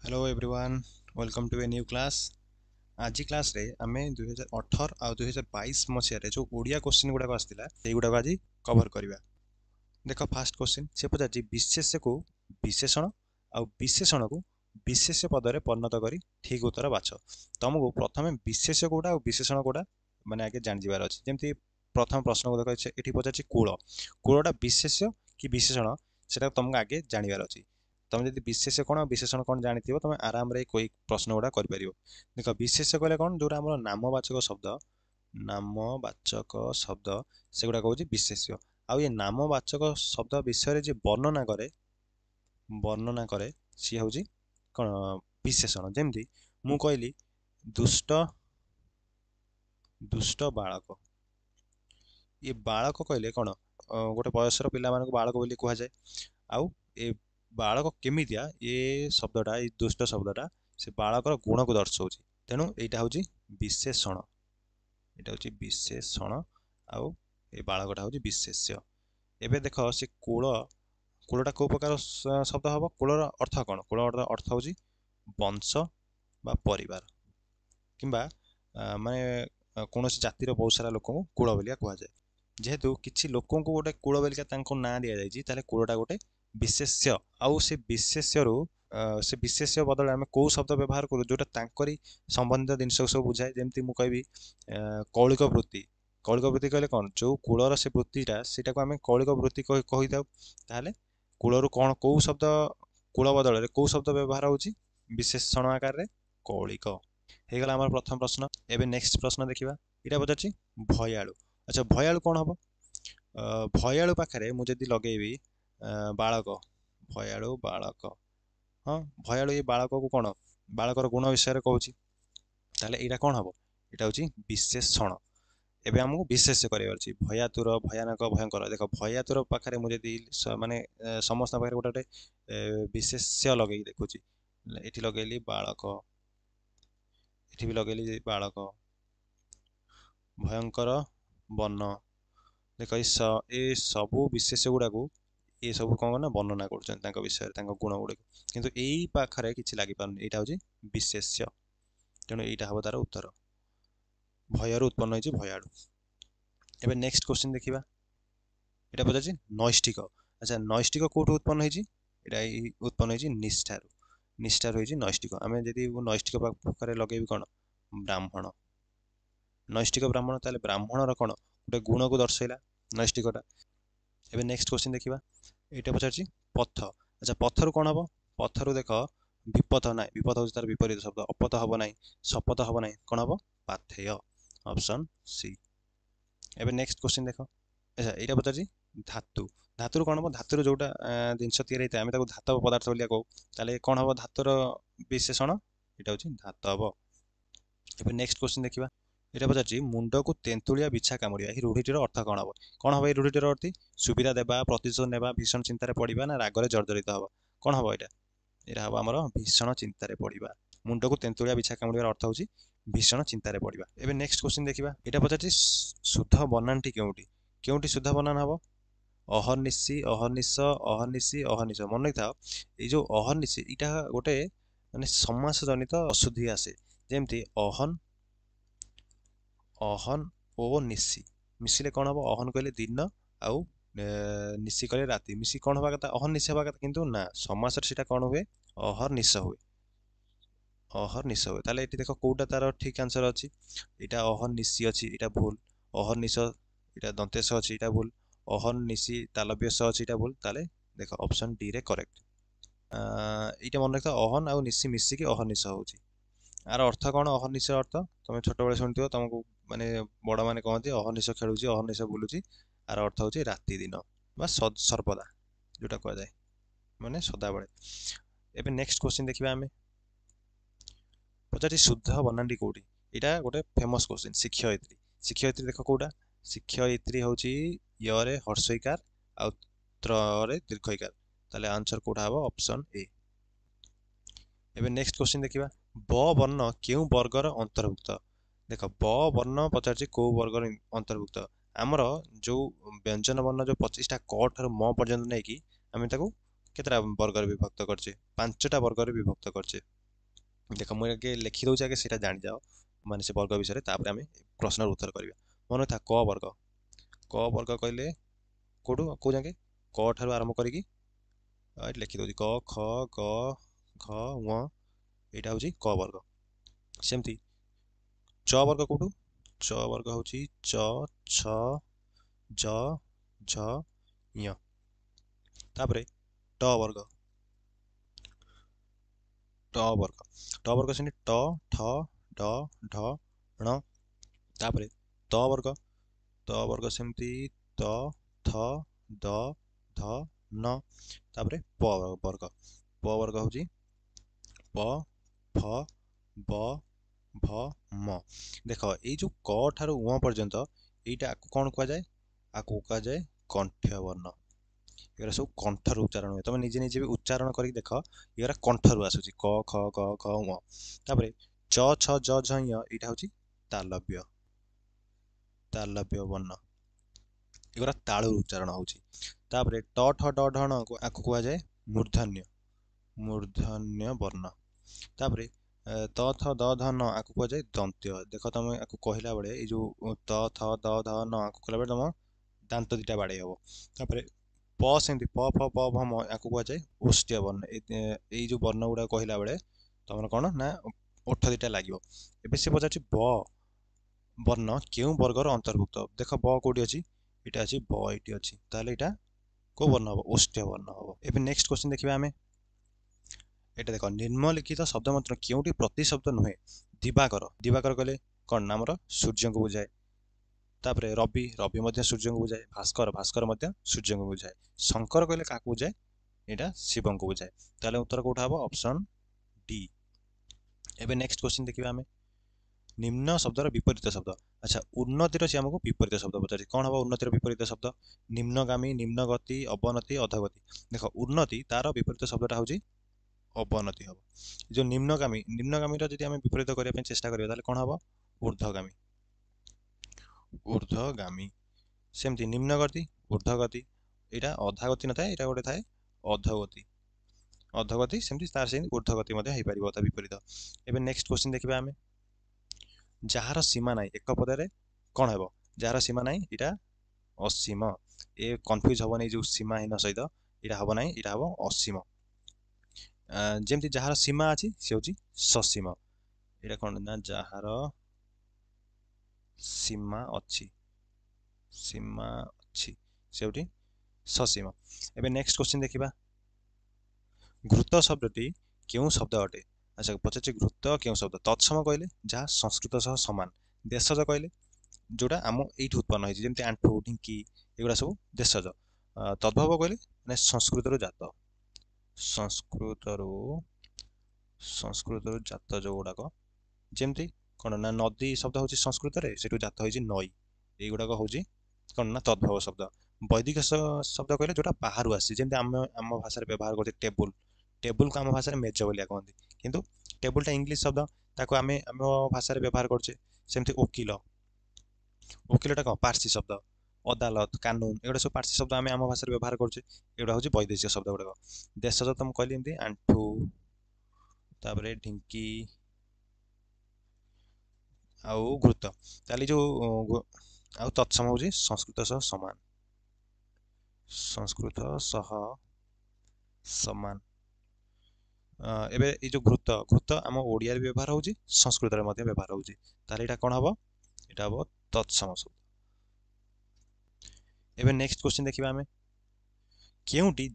Hello everyone, welcome to a new class. आज class रे आमे 2018 आ 2022 मसीह जो ओडिया क्वेश्चन गुड़ाक आसाला से गुड़ाक आज कवर करवा। देख फास्ट क्वेश्चन से पचार विशेष्य को विशेषण आ विशेषण को विशेष्य पदरे परिणत करी ठीक उत्तर बाछ। तुमको प्रथम विशेष्य कोटा और विशेषण कोटा माने आगे जान जीवार अछि। जेमती प्रथम प्रश्न को देख एठी पचार कूल कूलटा विशेष्य कि विशेषण सेटा तुमको आगे जानिबार अछि। तुम जब विशेष्य कौन विशेषण कौन जानी तुम आराम रे कोई प्रश्न गुड़ा कर देख विशेष्य कहले कौन जो नामवाचक शब्द नामवाचक शब्द से गुड़ा हूँ विशेष्य। आउ ये नामवाचक शब्द विषय जे वर्णना करे सी हूँ कौन विशेषण। जमती मु कहली दुष्ट दुष्ट बालक, ये बालक कहले कौन गोटे बयसर पिला मानक बालक बोली कह जाए। आउ ए बालक केमितिया ये शब्दटा ये दुष्ट शब्दटा से बालकर गुण को दर्शाऊँ। तेणु यहाँ हूँ विशेषण, यहाँ हूँ विशेषण आउ ए बालकटा हूँ विशेष्य। एबे देख से कूलटा कौ प्रकार शब्द हम कूलर अर्थ कौन कूल अर्थ हूँ वंश बा परिवार किंबा माने कौन जातिर बहुत सारा लोक कूल बोलिया कह जाए। जेहेतु किसी लोक गोटे कूल बोलिका ना दि जाए कूलटा गोटे विशेष्य। आउ से विशेष्य से विशेष्य बदल आम कौ शब्द व्यवहार करूँ जोटा तांकरी संबंधित जिनस सब बुझाए। जमती मुझे कहबी कौलिक वृत्ति, कौलिक वृत्ति कहले कौन जो कूलर से वृत्तिटा से आम कौलिक वृत्ति कही था। ताहले कूलर कौन कौ शब्द कूल बदल कौ शब्द व्यवहार होची विशेषण आकार रे कौलिक। हो गला आम प्रथम प्रश्न। एबे नेक्स्ट प्रश्न देखा यहाँ पचार भयालु। अच्छा भयालु कौन हम भयालु पाखे मुझे लगेबी बालक भयालु बालक हाँ भयालु ये बालक को कौन बालकर गुण विषय कहूँ ताले यहाँ कौन हम यहाँ हूँ विशेषण। एबे हमको विशेष्य करार अच्छी भयातुर भयानक भयंकर। देख भयातुर पाखे मुझे माने समस्त पाखे गोटे गोटे विशेष्य लगे देखुची ये लगेली बालक ये भी लगेली बालक भयंकर वन। देख ये सबू विशेष्य गुड़ा को ये सब कौन ना वर्णना कर विषय गुण गुड़ किंतु यही पाखे किसी लगी पार यहाँ हूँ विशेष्य। तेणु यहाँ हम तार उत्तर भयर उत्पन्न होती भयालु। एबे नेक्स्ट क्वेश्चन देखा यहाँ पचार नैष्ठिक। अच्छा नैष्ठिक कौटू उत्पन्न होती यहाँ उत्पन्न होती निष्ठार निष्ठार होती नैष्ठिक। आम जदि नैष्ठिक पाखे लगे कौन ब्राह्मण नैष्ठिक ब्राह्मण ताले ब्राह्मणर कौन गोटे गुण को दर्शाइला नैष्ठिकटा। एबे नेक्स्ट क्वेश्चन देखा यहाँ पचार पथ। अच्छा पथर कौन हम पथर देख विपथ ना विपथ हूँ तार विपरीत शब्द अपथ हम ना शपथ हम ना कौन हम पाथेय ऑप्शन सी। एबे नेक्स्ट क्वेश्चन देख अच्छा यहाँ पचार धातु। धातु कौन हम धातु जोटा जिनस या आम धातव पदार्थ बोलिया कहू ताले कौन हम धातुर विशेषण यहाँ हूँ धातव। एबे नेक्स्ट क्वेश्चन देखा यहाँ पचार मुंड को तेंतुलिया बिछा कामुड़िया ये रूढ़ीटर अर्थ कौन हम ये रूढ़ीटर अर्थ सुविधा देवा प्रतिशोध नेबा भीषण चिंतार पड़ा ना रागरे जर्जरित हम कौन हम यहाँ हम आम भीषण चिंतार पड़ा। मुंड को तेंतुलिया बिछा कामुड़ार अर्थ हूँ भीषण चिंतार पड़ा। एबे नेक्स्ट क्वेश्चन देखा यहाँ पचार शुद्ध बनानटी केउटी केउटी शुद्ध बनान हम अहर्निशी अहर्निश अहर्निशी अहर्निश। मन रखा ये जो अहर्निशी यहाँ गोटे माने समास जनित अशुद्धि आसे। जेमती अहन अहन ओ निशी मिसिले कौन हम अहन कहले दिन आउ निशी कहले राति मिसी कौन हवा कथा अहन निशी हवा कथा किंतु ना समास से कौन हुए अहर्निश हुए अहर्निश हुए। ताले ये देख कौटा तार ठीक आंसर अच्छी यहाँ अहर्निशी अच्छी यहाँ भूल अहर्निश यहाँ दंतेश अच्छी यहाँ भूल अहर्निशी तालव्यस अच्छी यहाँ भूल। ताले देख ऑप्शन डी रे करेक्ट। यहाँ मन रखा अहन आउ निशी मिसिकी अहर्निश होची आर अर्थ कौन अहर्निश अर्थ तुम छोट बड़े शुणी तुमको माने बड़ मैंने कहते अहर्निश खेलुची अहर्निश बुलूची आर अर्थ हूँ राति दिन बा सर्वदा जोटा कह जाए माने सदा बेले। एबे नेक्स्ट क्वेश्चन देखा आम पचार शुद्ध बनाटी कौटी यहाँ गोटे फेमस क्वेश्चन शिक्षयित्री। शिक्षयित्री देख कौटा शिक्षयित्री हूँ ୟରେ हर्षईकार आउ ତ୍ରରେ दीर्घईकार ताले आंसर कौटा हम ऑप्शन ए। एबे नेक्स्ट क्वेश्चन देखा ब वर्ण क्यों वर्गर अंतर्भुक्त। देख ब वर्ण पचार कौ वर्गर अंतर्भुक्त आमर जो व्यंजन वर्ण जो 25टा क ठार म पर्यंत नहीं कि आम केतटा वर्गर विभक्त करछे 5टा वर्गर विभक्त करछे। देख मुझे लिखि दूसरे आगे से जानी जाओ माने से वर्ग विषय तापर आम प्रश्न उत्तर करवा मन था क वर्ग कहले कौटू कौ जाके क ठार आरंभ करी लिखिद क ख ग घ ङ यहाँ हूँ क वर्ग सेमती च वर्ग कौटू च वर्ग हूँ च छ ज झ य तापर ट वर्ग ट वर्ग से ट ठ ड ढ ण तापर त वर्ग सेमती त थ द ध न तापर प वर्ग हूँ प फ ब भ म देख ये क ठार उ पर्यंत यहीटा कौन कहुए आपको कहुए कंठ्य वर्ण एरा सब कंठर उच्चारण हुए तुम निजे निजे भी उच्चारण कर देख ये कंठर आसूँ क ख ग घ ङ तापर च छ ज झ य यहाँ हूँ तालव्य वर्ण एगुरा तालु उच्चारण होपर ट ठ ड ढ ण आपको कहुए मूर्धन्य वर्ण तापर त थ द ध न आपको कहुए दंत्य देख तुम आपको कहला बेले ये त थ द ध न आपको कहला बेले तुम दांत दुटा बाड़े हम तापर प सेमती प फ ब भ म आपको कहुए ओष्ठ्य वर्ण ये जो वर्ण गुड़ा कहला बेले तुम कौन ना ओठ दुटा लगे एवं से पचार ब वर्ण क्यों वर्गर अंतर्भुक्त देख ब कौटी अच्छी यहाँ अच्छी ब ये अच्छी ताल यहाँ को वर्ण हम ओष्ठ्य वर्ण हम एवं नेक्स्ट क्वेश्चन देखा आम এটা देख निम्नलिखित शब्द मात्र क्योंटी प्रतिशब्द नुहे दिवाकर दिवाकर कहले कौन ना आमर सूर्य को बुझाए तापर रवि रवि सूर्य को बुझाए भास्कर भास्कर सूर्य को बुझाए शंकर कहले क्या बुझाए यहाँ शिव को बुझाए ताले उत्तर कौटा हम ऑप्शन डी एवं नेक्स्ट क्वेश्चन देखा आम निम्न शब्दर विपरीत शब्द अच्छा उन्नतिर से आमको विपरीत शब्द पचार कौन हम उन्नतिर विपरीत शब्द निम्नगामी निम्नगति अवनति अधोगति देख उन्नति तार विपरीत शब्दटा हूँ अवनति हम जो निम्नगामी निम्नगामी जब आम विपरीत करने चेष्टा करें कौन हम ऊर्ध्वगामी ऊर्ध्वगामी सेमती निम्नगति ऊर्ध्वगति यहाँ अधागति न था यहाँ गोटे थाए अधोगति अधोगति सेमती तार से ऊर्ध्वगति विपरीत एवं नेक्स्ट क्वेश्चन देखा आम जार सीमा ना एक पदे कौन हम जार सीमा ना यहाँ असीम ए कन्फ्यूज हेनी जो सीमाहीन सहित यहाँ हम ना यहाँ हम असीम जमती जार सीमा अच्छी सी हूँ ससीम यहाँ कौन ना जार सीमा अच्छी से हूँ ससीम एवं नेक्स्ट क्वेश्चन देखा घृत शब्दटी क्यों शब्द अटे अच्छा पचार घृत क्यों शब्द तत्सम कहले जहाँ संस्कृत सह सामान देशज कहले जोड़ा आम ये उत्पन्न होती आंठू ढिंकी एगुड़ा सब देशज तद्भव कहले मैंने संस्कृत जात संस्कृत जात जो गुड़ाक जमती कौन ना नदी शब्द हूँ संस्कृत से जात हो नई युड़ाक हूँ कौन ना तद्भव शब्द वैदिक शब्द कहले जोटा बाहर आसी आम भाषा व्यवहार करते टेबुल टेबुल को आम भाषा मेज बोलिया कहते किंतु टेबुलटा इंग्लीश शब्द ताको आम आम भाषा व्यवहार करछे सेमती वकील वकीलटा कौन पार्सी शब्द अदालत कानून एगुड़ा सब पार्सी शब्द आम आम भाषा व्यवहार करछे एगुड़ा हूँ वैदेशिक शब्द गुड़ाक देशज तुम कहली एमती आंठू तापर ढिंकी आउ घृत ताली जो आउ तत्सम हूँ संस्कृत सह समान संस्कृत सह समान एबे ये जो घृत घृत आम ओडिया व्यवहार होची संस्कृत रे मध्य व्यवहार होची ताले एटा कोन हबो एटा हबो तत्सम शब्द एबे नेक्स्ट क्वेश्चन देखिबा हमें केउटी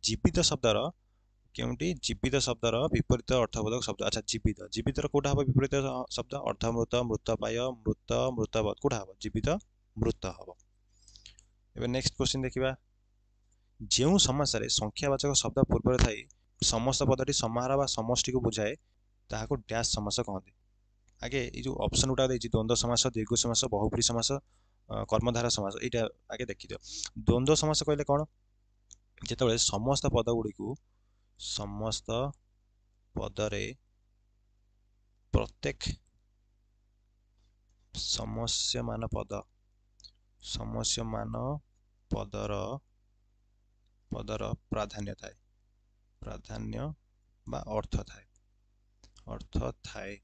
जीवित शब्दर विपरीत अर्थबोधक शब्द अच्छा जीवित जीवित कोटा हबो विपरीत शब्द अर्धमृत मृतपाय मृत मृतवत कोटा हबो जीवित मृत हबो एबे नेक्स्ट क्वेश्चन देखिबा जेउ समासरे संख्यावाचक शब्द पूर्व थाई समस्त पदटी समाहार बा समष्टि को बुझाए ताहाको डैश समास कहते आगे ये जो ऑप्शन गुटा देछि द्वंद्व समास दीर्घ समास बहुब्रीहि समास कर्मधारय समास यहाँ आगे देखि दियो द्वंद्व समास कहले कौन जेतेबेले समस्त पद गुडी को समस्त पदरे प्रत्येक समस्यमान पदर प्राधान्य थाए प्राधान्य बा अर्थ थाए अर्थ अर्थ थाए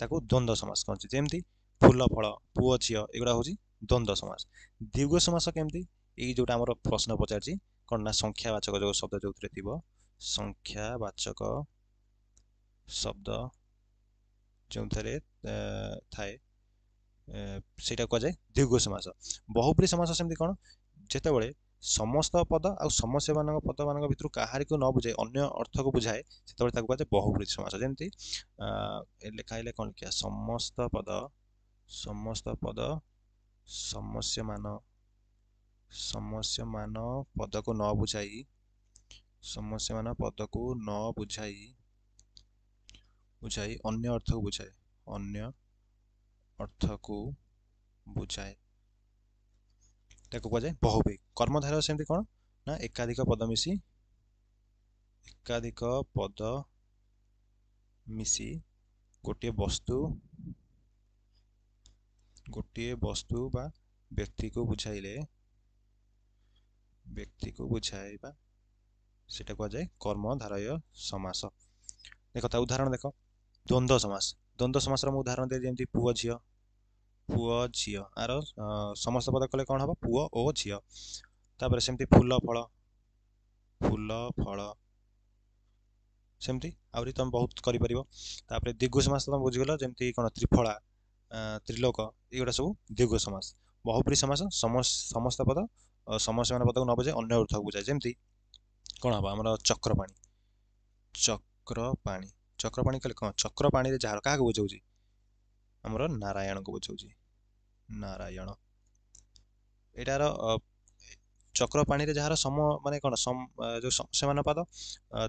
ताकू द्वंद्व समास कहते जेमती फूल फल पुओ झील एगुड़ा हूँ द्वंद्व समास। द्विगु समास केमती ये जोटा आमर प्रश्न पचार कौन ना संख्यावाचक जो शब्द जो थी संख्यावाचक शब्द जो थाए सेटा कह जाए द्विगु समास। बहुब्री समास सेमती कौन जेतेबेले समस्त पद आ समस्य मान पद मान भर कहार को न बुझाए अन्य अर्थ को बुझाए से कह बहुब्री समास। जमी लिखाइले कौन लिखा समस्त पद समस्य मान पद को न बुझाई समस्य मान पद को न बुझाई अन्य अर्थ को बुझाए अन्य अर्थ को बुझाए कह जाए बहुब्री। कर्मधारय सेमती कौन ना एकाधिक पद मिसी गोटे वस्तु बा व्यक्ति को बुझाइबा सेटा कह जाए कर्मधारय समास। देख ता उदाहरण देख द्वंद्व समास। द्वंद्व समास उदाहरण दे जमी पुओ झील आर समस्त पद कले कौन हम पुओ ओ झील। तापर सेमती फूल फल सेमती आउरी तुम बहुत कर द्विगु समास तुम बुझीगल जमी कौन त्रिफला त्रिलोक युवा सब द्विगु समास। बहुब्री समास समस्त पद समस्त मान पद को न बुझाए अन्य अर्थ को बुझाए जमी कौन हम आम चक्रपाणी कले कौन चक्रपाणी जार क्या बुझाऊँ आमर नारायण को बुझाऊँ नारायण एटार चक्रपाणी जार सम माने कौन जो समस्य मान पद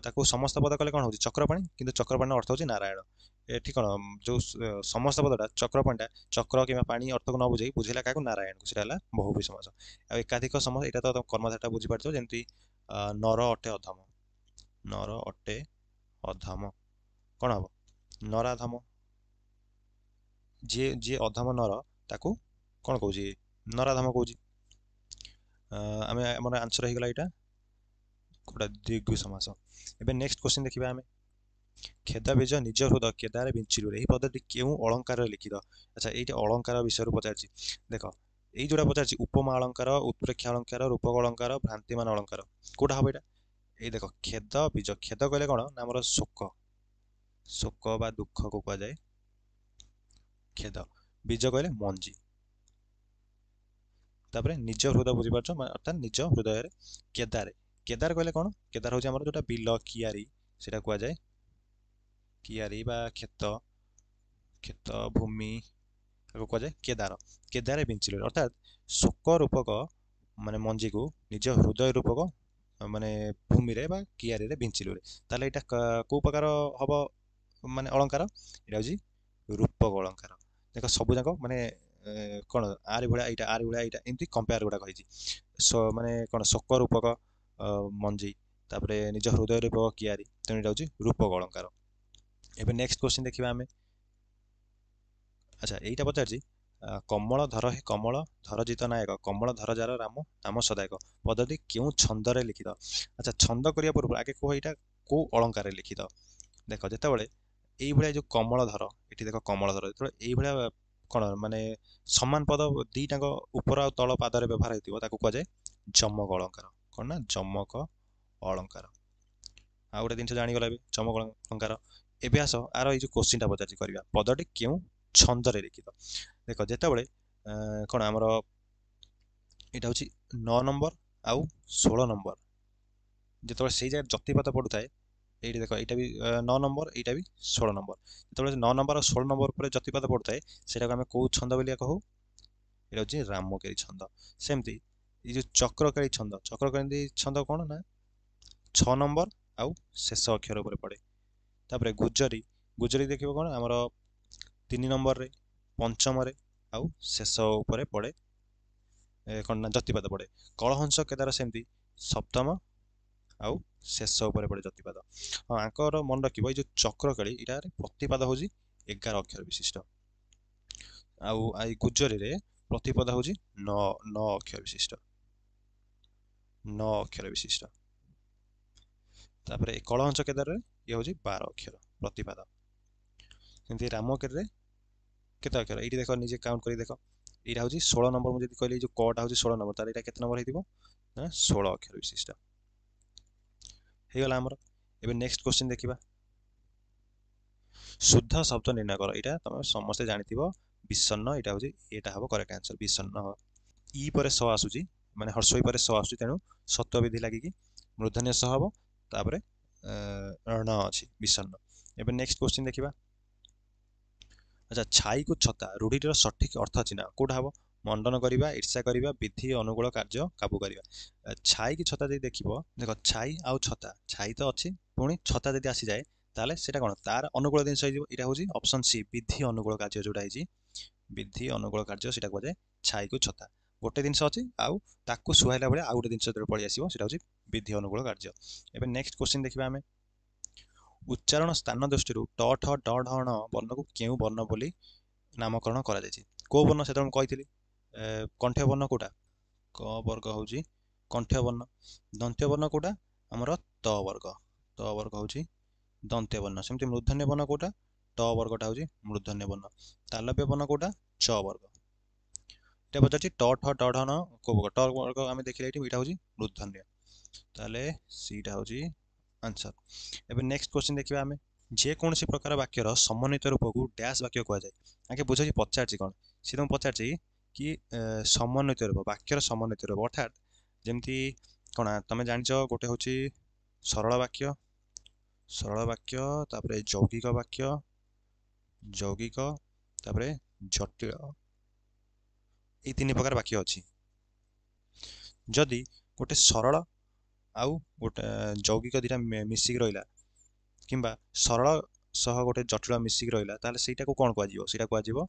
ताकू समस्त पद कले कौन हो चक्रपाणी किंतु चक्रपाणी अर्थ हो नारायण। एठी कौन जो समस्त पदटा चक्रपाणीटा चक्र कि पानी अर्थ को न बुझे बुझेला क्या नारायण को सेटा बहुब्री समास। आ एकाधिक समास यहाँ तो कर्मधारटा बुझीपार जमी नर अटे अधम कौन हम नराधम जी जी अधम नर ताकू कौन कौच नराधम कौच आम आम आंसर हो गला यहाँ गोटा द्विगु समास। एबे नेक्स्ट क्वेश्चन देखिबा आमे खेद बीज निज हृदय केदार बिंचिलु यही पदटी क्यों अलंकार लिखित। अच्छा ये अलंकार विषय पचार देख ये जोड़ा पचार उपमा अलंकार उत्प्रेक्षा अलंकार रूपक अलंकार भ्रांतिमान अलंकार कौटा हम यहाँ ये देख खेद बीज खेद कहले कौन ना आमर शोक बा दुख को कह जाए खेद बीज कहले मंजी तापर निज हृदय बुझीपार अर्थात निज हृदय केदार केदार कहले कौन केदार हूँ आम जो बिल कियारी से कह जाए कियारी बा खेत भूमि कह जाए केदार केदार बिंचिल अर्थात शोक रूपक माने मंजी को निज हृदय रूपक माने भूमि रे बा कियारी रे बिंचिलु ताले एटा को प्रकार हम माने अलंकार एटा हूँ रूपक अलंकार। देख सब जाक माने कौन आरी भाया यहाँ एमती कंपेयर गुड़ा कही माने कौन शोक रूपक मंजी तापर निज हृदय रूपक कियारी तेणु यहाँ हूँ रूपक अलंकार। एबे नेक्स्ट क्वेश्चन देखिबा आमे अच्छा यहीटा पचार कमल धर हे कमल धर जित नायक कमल धर जार राम नाम सदायक पदटी क्यों छंदरे लिखित। अच्छा छंद करिया पूर्व आगे कह यहाँ को अलंकार लिखित देख जिते बड़े ये जो कमल धर ये देख कमल धर जो ये कौन माने समान पद दीटा ऊपर आ तल पादर व्यवहार होता कह जाए जमक अलंकार कौन ना जमक अलंकार। आ गोटे जिन जानीगला जमक अलंकार। एबे आस आर ये क्वेश्चन पचार करवा पदटी क्यों छंदरे लिखित देख जिते बड़े कौन आमर यहाँ हूँ 9 नंबर आउ 16 नंबर जिते से जगह जतिपद पड़ू थाए ये देख यहाँ भी 9 नंबर यहाँ भी 16 नंबर जो 9 नंबर और 16 नंबर पर जतिपद पड़ू थाए से आम कौ छंद बोलिया कहू यहाँ हूँ रामकेरी छंद। सेमती ये जो चक्रकारी छंद कौन ना 6 नंबर आउ शेष अक्षर पर पड़े तापर गुजरी गुजरी देखिए कौन आमर 3 नंबर रे पंचम आउ शेष उपरे पड़े कौन ना जतिपद पड़े। कलहंस केदार सेमती सप्तम आउ शेष उपरे पड़े जतिपद। हाँ आंकर मन रख जो चक्रकाली यहाँ प्रतिपद हूँ 11 अक्षर विशिष्ट आउ गुजरी रे प्रतिपद हूँ 9 अक्षर विशिष्ट 9 अक्षर विशिष्ट तापर कलहंस केदार ये हूँ 12 अक्षर प्रतिपद। ଯେମିତି ରାମକେରେ କେତେ ଅକ୍ଷର ଏଇଠି ଦେଖ ନିଜେ କାଉଣ୍ଟ କରି ଦେଖ ଏଇଟା ହେଉଛି 16 ନମ୍ବର। ମୁଁ ଯଦି କହିଲି ଏଇ ଯେଉଁ କଟା ହେଉଛି 16 ନମ୍ବର, ତାହେଲେ ଏଇଟା କେତେ ନମ୍ବର ହେଇଥିବ ନା 16 ଅକ୍ଷର ବିଶିଷ୍ଟ ହେଇଗଲା ଆମର। ଏବେ ନେକ୍ସଟ କ୍ୱେଶ୍ଚିନ୍ ଦେଖିବା। शुद्ध शब्द निर्णय कर, यहाँ तुम समस्ते जानथिबो विषण्ण, एटा होची एटा हबो करेक्ट आंसर विषण्ण। ई परे स आसुची माने हर्षई परे स आसुची, तेणु सत्व विधि लागि कि मूर्धन्य स हबो, तापरे ण अछि विषण्ण। एबे नेक्स्ट क्वेश्चन देखिबा। अच्छा, छाई को छता रूढ़ीर सठिक अर्थ चिन्ह कोटा हबो? मंडन करिबा, ईर्ष्या करिबा, विधि अनुकूल कार्य काबू करिबा। छाई की छता जदि देखिबो, देखो छाई आउ छता, छाई तो अछि पुणी छता जदि आसी जाए ताले सेटा कोन तार अनुकूल जिनिस होइजिवो। एटा होची ऑप्शन सी विधि अनुकूल कार्य, जोटा हिची विधि अनुकूल कार्य सेटा को जाय छाई को छता। गोटे जिनिस अछि आउ ताकू सुहाइला भले आउ गोटे जिनिस जदि पळि आसीबो सेटा होची विधि अनुकूल कार्य। एबे नेक्स्ट क्वेश्चन देखिबा हमें। उच्चारण स्थान दृष्टि ट ठ ड ढ ण वर्ण को केउ वर्ण बोली नामकरण करा जायछि? को वर्ण सेटा हम कहिथिली, कंठ्य वर्ण कोटा क वर्ग होची कंठ्य वर्ण। दंत्य वर्ण कोटा हमर त वर्ग, त वर्ग होची दंत्य वर्ण। सेमति मूर्धन्य वर्ण कोटा ट वर्गटा होची मूर्धन्य वर्ण। तालव्य वर्ण कोटा च वर्ग। এটা পচারছি ট ঠ ড ঢ ণ को वर्ग, ट वर्ग आमे देखिले एठी एटा होची मूर्धन्य, ताले सीटा होची आंसर। एबे नेक्स्ट क्वेश्चन देखिबा हमें। जे कोनसी प्रकार वाक्यर समन्वित रूप को डैश वाक्य कह जाय? आके बुझाई पचारछि कोन सी तुम पचारछि कि समन्वित रूप, वाक्यर समन्वित रूप अर्थात जेमति कोन तमे जानिଛ गोटे होची सरल वाक्य, सरल वाक्य तापरे यौगिक वाक्य, यौगिक तापरे जटिल, ये तीन प्रकार वाक्य अछि। जदि गोटे सरल आउ गोटे यौगिक दिटा मिसिक रहिला किंबा सरल सह गोटे जटिल मिसिक रहिला, ताले सेटा को कोन कहजिवो? सेटा कहजिवो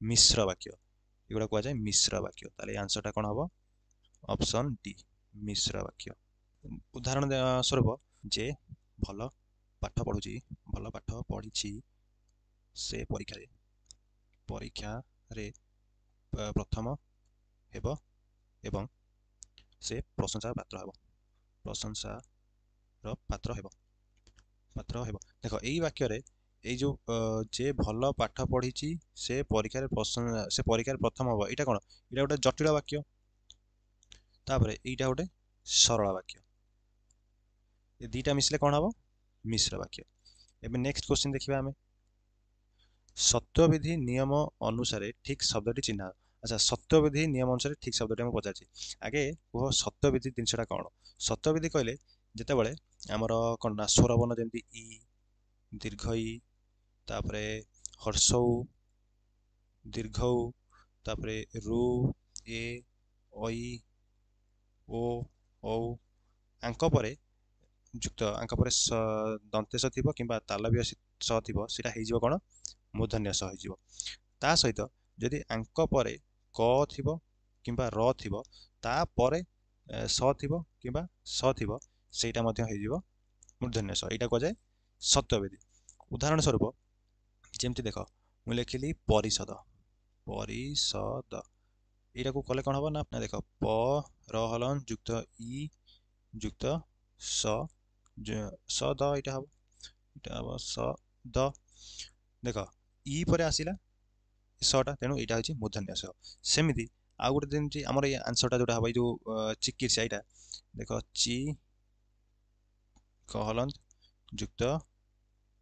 मिश्र वाक्य। एगुडा कह जाय मिश्र वाक्य। ताले आंसरटा कोन हबो? ऑप्शन डी मिश्र वाक्य। उदाहरण स्वरूप, जे भल पाठ पढुची, भल पाठ पढिची, से परीक्षा रे प्रथम हेबो एवं से प्रशंसा पात्र हेबो, प्रशंसार पात्र हेबो, पात्र हेबो। देखो एई वाक्य रे এই যে যে ভাল পাঠ পড়িছি সে পরীক্ষার প্রথম হব, এটা কোন? এটা গোটে জটিল বাক্য। তারপরে এইটা গোটে সরল বাক্য, এই দুইটা মিশলে কোন হব? মিশ্র বাক্য। এবে নেক্সট क्वेश्चन देखिबा हमें। सत्यविधि नियम अनुसार ठीक शब्दटी चिन्ह। अच्छा, सत्यविधि नियम अनुसार ठीक शब्दटी हम पचारछि। आगे कह सत्यविधि जिनसटा कोन? सत्यविधि कहले जेतेबेले हमर कोन ना स्वर वर्ण जेमति इ, दीर्घ इ, तापरे हर्षौ, दीर्घौ, तापरे रु, ए, ओई, ओ, औ, आंक परे युक्त, आंक परे दंतेश थिबो किंबा तालव्य स थिबो, सेटा हेजिबो कोन? मूर्धन्य स हेजिबो। ता सहित जदि आंक परे क थिबो किंबा र थिबो, ता परे स थिबो किंबा स थिबो, सेटा मध्य हेजिबो मूर्धन्य स। एटा कह जाय सत्यविधि। उदाहरण स्वरूप जेमति देखो मु लिखिली परिषद, परिषद, एटा को कले कोन हबो ना देख प र हलन युक्त इ युक्त स, स द, एटा हबो, एटा हबो स द। देख इ परे आसिला सटा, तेणु एटा होची मूर्धन्य स। सेमिति आ गोटे जेमति हमर ए आंसरटा जोटा हबो, जो चिकित्सा, एटा देख चि क हलन युक्त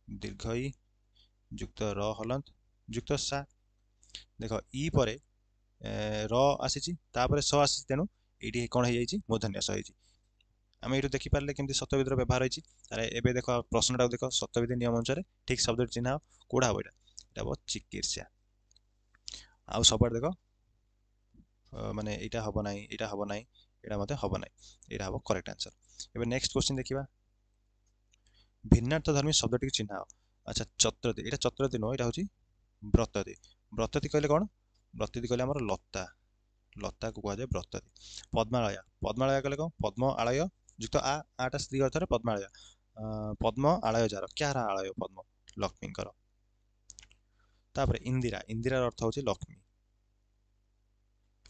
दीर्घ इ युक्त र हलन युक्त सा। देख इ परे र आसीची, तापरे स आसी, तेणु एटी कोन हे जाईची? मूर्धन्य स हेची। आम ये देखी पारे केमती सत्यविधि व्यवहार होती। एबे देख प्रश्नटा देख सत्यविधि नियम अनुसार ठीक शब्द चिन्ह कोड़ा हम, यहाँ हम चिकित्सा। आउ सब देख माने यहाँ हम ना, यहाँ हम ना, यहाँ मत हम ना, यहाँ हम करेक्ट आंसर। एबे नेक्स्ट क्वेश्चन देखिबा। भिन्नार्थधर्मी शब्दटी चिन्ह। अच्छा, चत्रति, यहाँ चत्रति नुह, यहाँ हूँ व्रतति। व्रतति कहले कौन? व्रतति कहले हमर लता, लता को कह जाए व्रतति। पद्मालया, पद्मालया कहले कौन? पद्म आलय युक्त आ, आटा स्त्री अर्थ पद्मालया, पद्म आलय जार, क्या आलय? पद्म, लक्ष्मींकर। तापर इंदिरा, इंदिरा अर्थ होची लक्ष्मी।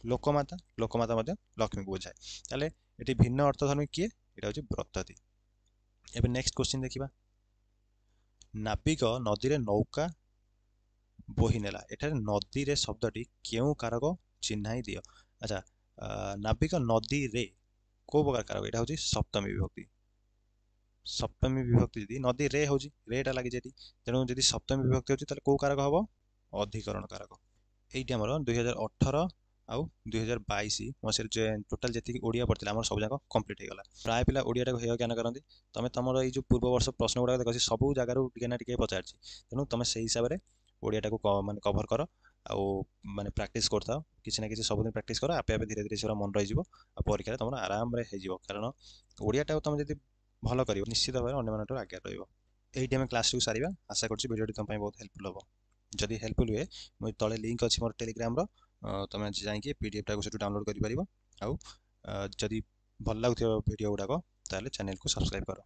लोकमाता, लोकमाता मध्य लक्ष्मी को बुझाए। ताले एटी भिन्न अर्थधर्मी किए? एटा होची व्रतति। एबे नेक्स्ट क्वेश्चन देखिबा। नाविक नदी रे नौका ବୋହି ନେଲା। ଏଠାରେ ନଦୀରେ ଶବ୍ଦଟି କେଉଁ କାରକ ଚିହ୍ନାଇ ଦିଅ। ଆଚ୍ଛା, ନାବିକ ନଦୀରେ କୋଉ ପ୍ରକାର କାରକ? ଏଇଟା ହେଉଛି ସପ୍ତମୀ ବିଭକ୍ତି। ସପ୍ତମୀ ବିଭକ୍ତି ଯଦି ନଦୀ ରେ ହେଉଛି, ରେଟା ଲାଗିଛି ଏଠି, ତେଣୁ ଯଦି ସପ୍ତମୀ ବିଭକ୍ତି ହେଉଛି ତାହେଲେ କୋଉ କାରକ ହବ? ଅଧିକରଣ କାରକ। ଏଇଠି ଆମର 2018 ଆଉ 2022 ମସିହାରେ ଟୋଟାଲ ଯେତିକି ଓଡ଼ିଆ ପଡ଼ିଥିଲା ଆମର ସବୁ ଯାକ କମ୍ପ୍ଲିଟ୍ ହେଇଗଲା। ପ୍ରାୟ ପିଲା ଓଡ଼ିଆଟାକୁ ହେୟ ଜ୍ଞାନ କରନ୍ତି। ତମେ ତମର ଏଇ ଯେଉଁ ପୂର୍ବ ବର୍ଷ ପ୍ରଶ୍ନ ଗୁଡ଼ାକ ଦେଖ, ସବୁ ଜାଗାରୁ ଟିକେ ନା ଟିକେ ପଚାରିଛି, ତେଣୁ ତମେ ସେଇ ହିସାବରେ ଓଡ଼ିଆଟାକୁ ମାନେ କଭର କର ଆଉ ମାନେ ପ୍ରାକ୍ଟିସ୍ କରୁଥାଅ। କିଛି ନା କିଛି ସବୁଦିନ ପ୍ରାକ୍ଟିସ୍ କର, ଆପେ ଆପେ ଧୀରେ ଧୀରେ ସେଗୁଡ଼ା ମନେ ରହିଯିବ ଆଉ ପରୀକ୍ଷାରେ ତମର ଆରାମରେ ହେଇଯିବ। କାରଣ ଓଡ଼ିଆଟାକୁ ତମେ ଯଦି ଭଲ କରିବ ନିଶ୍ଚିତ ଭାବରେ ଅନ୍ୟମାନଙ୍କଠାରୁ ଆଗରେ ରହିବ। ଏଇଠି ଆମେ କ୍ଲାସ୍ଟିକୁ ସାରିବା। ଆଶା କରୁଛି ଭିଡ଼ିଓଟି ତମ ପାଇଁ ବହୁତ ହେଲ୍ପଫୁଲ୍ ହେବ। ଯଦି ହେଲ୍ପଫୁଲ୍ ହୁଏ, ମୁଁ ତଳେ ଲିଙ୍କ୍ ଅଛି ମୋର ଟେଲିଗ୍ରାମର, ତମେ ଯାଇକି PDFଟାକୁ ସେଠୁ ଡାଉନଲୋଡ଼ କରିପାରିବ। ଆଉ ଯଦି ଭଲ ଲାଗୁଥିବ ଭିଡ଼ିଓ ଗୁଡ଼ାକ ତାହେଲେ ଚ୍ୟାନେଲକୁ ସବସ୍କ୍ରାଇବ୍ କର।